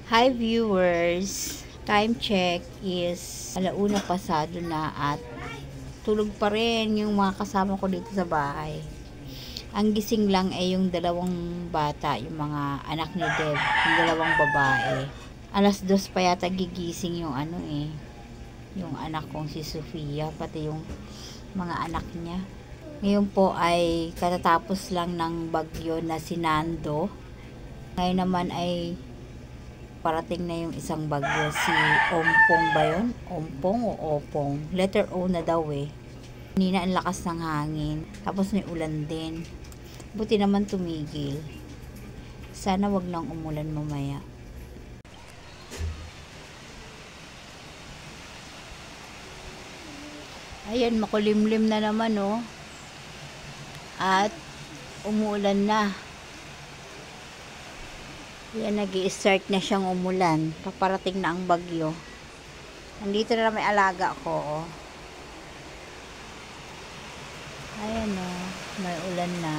Hi viewers! Time check is 1:00 pasado na at tulog pa rin yung mga kasama ko dito sa bahay. Ang gising lang ay yung dalawang bata, yung mga anak ni Deb, yung dalawang babae. 2:00 pa yata gigising yung yung anak kong si Sofia, pati yung mga anak niya. Ngayon po ay katatapos lang ng bagyo na si Nando. Ngayon naman ay parating na yung isang bagyo, si Ompong ba yun? Ompong o Opong? Letter O na daw eh. Kanina ang lakas ng hangin, tapos may ulan din. Buti naman tumigil. Sana wag nang umulan mamaya. Ayan, makulimlim na naman oh. At umuulan na. Yan, nag-i-start na siyang umulan. Paparating na ang bagyo. Nandito na may alaga ko, oh. Ayan, oh. May ulan na.